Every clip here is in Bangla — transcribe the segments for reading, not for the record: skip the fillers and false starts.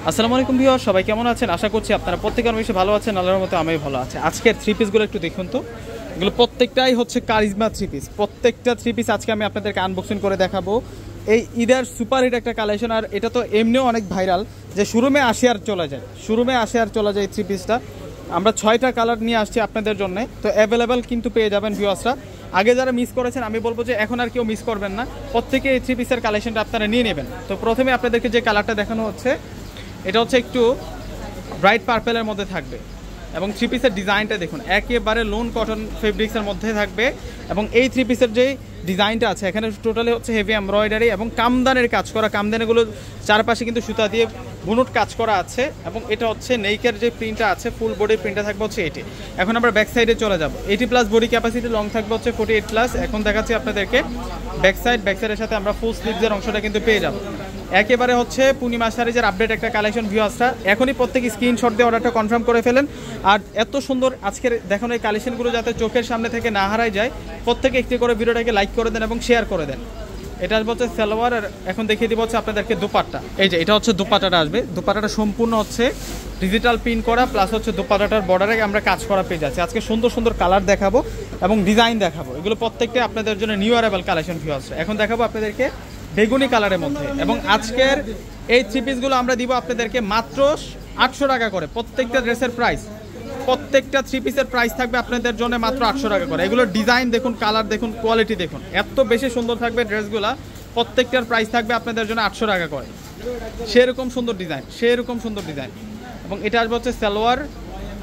আসসালামু আলাইকুম ভিউয়ার, সবাই কেমন আছেন? আশা করছি আপনারা প্রত্যেকের বেশি ভালো আছেন। আল্লাহর মতো আমিও ভালো আছি। আজকের থ্রি পিসগুলো একটু দেখুন তো, এগুলো প্রত্যেকটাই হচ্ছে কারিজমা থ্রি পিস। প্রত্যেকটা থ্রি পিস আজকে আমি আপনাদেরকে আনবক্সিং করে দেখাবো। এই ঈদের সুপার হিট একটা কালেকশন, আর এটা তো এমনিও অনেক ভাইরাল যে শোরুমে আসে আর চলে যায়, এই থ্রি পিসটা। আমরা 6টা কালার নিয়ে আসছি আপনাদের জন্য, তো অ্যাভেলেবেল কিন্তু পেয়ে যাবেন ভিউয়ার্সরা। আগে যারা মিস করেছেন আমি বলবো যে এখন আর কেউ মিস করবেন না, প্রত্যেকে এই থ্রি পিসের কালেকশনটা আপনারা নিয়ে নেবেন। তো প্রথমে আপনাদেরকে যে কালারটা দেখানো হচ্ছে, এটা হচ্ছে একটু ব্রাইট পার্পেলের মধ্যে থাকবে, এবং থ্রি পিসের ডিজাইনটা দেখুন, একেবারে লোন কটন ফেব্রিক্সের মধ্যে থাকবে। এবং এই থ্রি পিসের যে ডিজাইনটা আছে এখানে টোটালি হচ্ছে হেভি এমব্রয়ডারি এবং কামদানের কাজ করা। কামদানিগুলো চারপাশে কিন্তু সুতা দিয়ে বুনট কাজ করা আছে, এবং এটা হচ্ছে নেইকের যে প্রিন্টটা আছে, ফুল বডির প্রিন্টটা থাকবে হচ্ছে এটি। এখন আমরা ব্যাক সাইডে চলে যাব। 80+ বডি ক্যাপাসিটি, লং থাকবে হচ্ছে 48+। এখন দেখাচ্ছি আপনাদেরকে ব্যাক সাইডের সাথে আমরা ফুল স্লিভসের অংশটা কিন্তু পেয়ে যাব। একেবারে হচ্ছে পূর্ণিমা শাড়িজের আপডেট একটা কালেকশন ভিউয়ার্সরা। এখনই প্রত্যেকে স্ক্রিনশট দিয়ে অর্ডারটা কনফার্ম করে ফেলেন। আর এত সুন্দর আজকের দেখানো এই কালেকশনগুলো যাতে চোখের সামনে থেকে না হারায় যায়, প্রত্যেকে একটি করে ভিডিওটাকে লাইক করে দেন এবং শেয়ার করে দেন। এটা আসবে হচ্ছে সালোয়ার, আর এখন দেখিয়ে দিব হচ্ছে আপনাদেরকে দুপাট্টা। এই যে এটা হচ্ছে দুপাট্টাটা আসবে। দুপাট্টাটা সম্পূর্ণ হচ্ছে ডিজিটাল প্রিন্ট করা, প্লাস হচ্ছে দুপাট্টাটার বর্ডারে আমরা কাজ করা পেয়ে যাচ্ছি। আজকে সুন্দর সুন্দর কালার দেখাবো এবং ডিজাইন দেখাবো, এগুলো প্রত্যেকটা আপনাদের জন্য নিউ অ্যারাইভাল কালেকশন ভিউয়ার্সরা। এখন দেখাবো আপনাদেরকে বেগুনি কালারের মধ্যে, এবং আজকের এই থ্রি পিসগুলো আমরা দিব আপনাদেরকে মাত্র 800 টাকা করে। প্রত্যেকটা ড্রেসের প্রাইস, প্রত্যেকটা থ্রি পিসের প্রাইস থাকবে আপনাদের জন্য মাত্র 800 টাকা করে। এগুলোর ডিজাইন দেখুন, কালার দেখুন, কোয়ালিটি দেখুন, এত বেশি সুন্দর থাকবে ড্রেসগুলো। প্রত্যেকটার প্রাইস থাকবে আপনাদের জন্য 800 টাকা করে। সেরকম সুন্দর ডিজাইন, এবং এটা আসবে হচ্ছে সালোয়ার।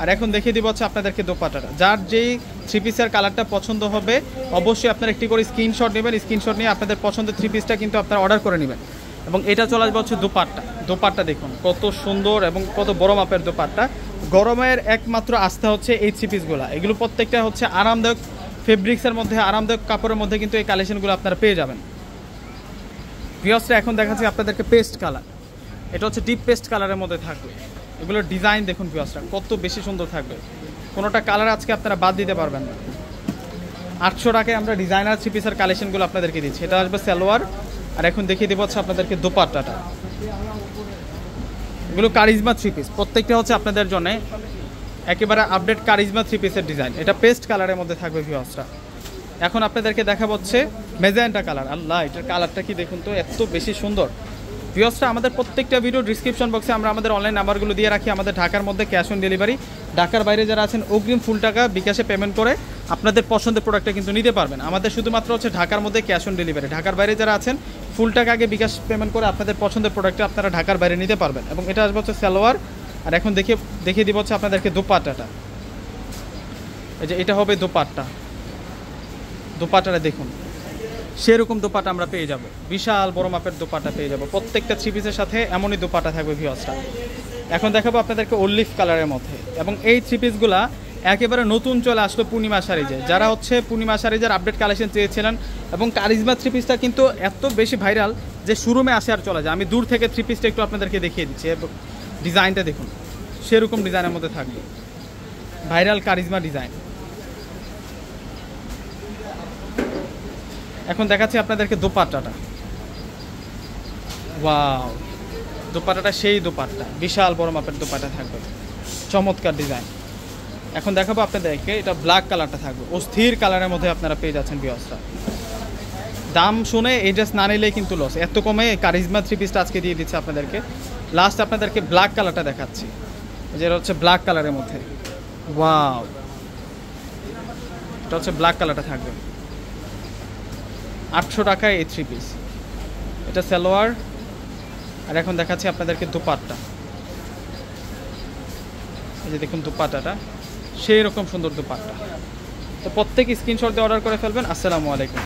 আর এখন দেখিয়ে দিব হচ্ছে আপনাদেরকে দোপাট্টাটা। যার যেই থ্রি পিসের কালারটা পছন্দ হবে অবশ্যই আপনারা একটি করে স্ক্রিনশট নেবেন। স্ক্রিনশট নিয়ে আপনাদের পছন্দের থ্রি পিসটা কিন্তু আপনারা অর্ডার করে নেবেন। এবং এটা চলে আসবে হচ্ছে দোপাট্টা দেখুন কত সুন্দর এবং কত বড় মাপের দোপাট্টা। গরমের একমাত্র আস্থা হচ্ছে এই থ্রি পিসগুলো। এগুলো প্রত্যেকটা হচ্ছে আরামদায়ক ফেব্রিক্সের মধ্যে, আরামদায়ক কাপড়ের মধ্যে কিন্তু এই কালেকশনগুলো আপনারা পেয়ে যাবেন ভিউয়ার্সরা। এখন দেখাচ্ছি আপনাদেরকে পেস্ট কালার। এটা হচ্ছে ডিপ পেস্ট কালারের মধ্যে থাকবে। এগুলোর ডিজাইন দেখুন ভিউয়ার্সরা কত বেশি সুন্দর থাকবে, কোনোটা কালার আজকে আপনারা বাদ দিতে পারবেন না। 800 টাকায় আমরা ডিজাইনার থ্রি পিসের কালেকশনগুলো আপনাদেরকে দিচ্ছি। এটা আসবে সালোয়ার, আর এখন দেখিয়ে দেবো হচ্ছে আপনাদেরকে দোপাট্টাটা। এগুলো কারিজমা থ্রি পিস, প্রত্যেকটা হচ্ছে আপনাদের জন্য একেবারে আপডেট কারিজমা থ্রি পিসের ডিজাইন। এটা পেস্ট কালারের মধ্যে থাকবে ভিউয়ার্সরা। এখন আপনাদেরকে দেখাবো হচ্ছে মেজেন্টা কালার। আল্লাহ, এটার কালারটা কি দেখুন তো, এত বেশি সুন্দর ভিউয়ার্সরা। আমাদের প্রত্যেকটা ভিডিও ডিসক্রিপশন বক্সে আমরা আমাদের অনলাইন নাম্বারগুলো দিয়ে রাখি। আমাদের ঢাকার মধ্যে ক্যাশ অন ডেলিভারি, ঢাকার বাইরে যারা আছেন অগ্রিম ফুল টাকা বিকাশে পেমেন্ট করে আপনাদের পছন্দের প্রোডাক্টটা কিন্তু নিতে পারবেন। আমাদের শুধুমাত্র হচ্ছে ঢাকার মধ্যে ক্যাশ অন ডেলিভারি, ঢাকার বাইরে যারা আছেন ফুল টাকা আগে বিকাশ পেমেন্ট করে আপনাদের পছন্দের প্রোডাক্টটা আপনারা ঢাকার বাইরে নিতে পারবেন। এবং এটা আসবে হচ্ছে সালোয়ার, আর এখন দেখিয়ে দিব হচ্ছে আপনাদেরকে দোপাট্টাটা। এই যে এটা হবে দোপাট্টাটা দেখুন, সেরকম দোপাট্টা আমরা পেয়ে যাব। বিশাল বড় মাপের দোপাট্টা পেয়ে যাব। প্রত্যেকটা থ্রি পিসের সাথে এমনই দোপাট্টা থাকবে ভিউয়ার্সরা। এখন দেখাবো আপনাদেরকে অলিভ কালারের মধ্যে, এবং এই থ্রি পিসগুলা একেবারে নতুন চলে আসলো পূর্ণিমা শাড়িজে। যারা হচ্ছে পূর্ণিমা শাড়িজের আপডেট কালেকশন চেয়েছিলেন, এবং কারিজমা থ্রি পিসটা কিন্তু এত বেশি ভাইরাল যে শোরুমে আসে আর চলে যায়। আমি দূর থেকে থ্রি পিসটা একটু আপনাদেরকে দেখিয়ে দিচ্ছি, ডিজাইনটা দেখুন, সেরকম ডিজাইনের মধ্যে থাকবে ভাইরাল কারিজমা ডিজাইন। এখন দেখাচ্ছি আপনাদেরকে দোপাট্টাটা। ওয়াও, দোপাট্টাটা সেই দোপাট্টা, বিশাল বড় মাপের দোপাট্টা থাকবে, চমৎকার ডিজাইন। এখন দেখাবো আপনাদেরকে এটা ব্ল্যাক কালারটা থাকবে, অস্থির কালারের মধ্যে আপনারা পেয়ে যাচ্ছেন ভিউয়ার্সরা। দাম শুনে এই ড্রেস না নিলেই কিন্তু লস, এত কমে কারিজমা থ্রি পিসটা আজকে দিয়ে দিচ্ছে আপনাদেরকে। লাস্ট আপনাদেরকে ব্ল্যাক কালারটা দেখাচ্ছি, যেটা হচ্ছে ব্ল্যাক কালারের মধ্যে। ওয়াও, এটা হচ্ছে ব্ল্যাক কালারটা থাকবে 800 টাকায় এই থ্রি পিস। এটা সালোয়ার, আর এখন দেখাচ্ছি আপনাদেরকে দোপাট্টা। এই যে দেখুন দোপাট্টাটা, সেই রকম সুন্দর দোপাট্টা। তো প্রত্যেক স্ক্রিনশট দিয়ে অর্ডার করে ফেলবেন। আসসালামু আলাইকুম।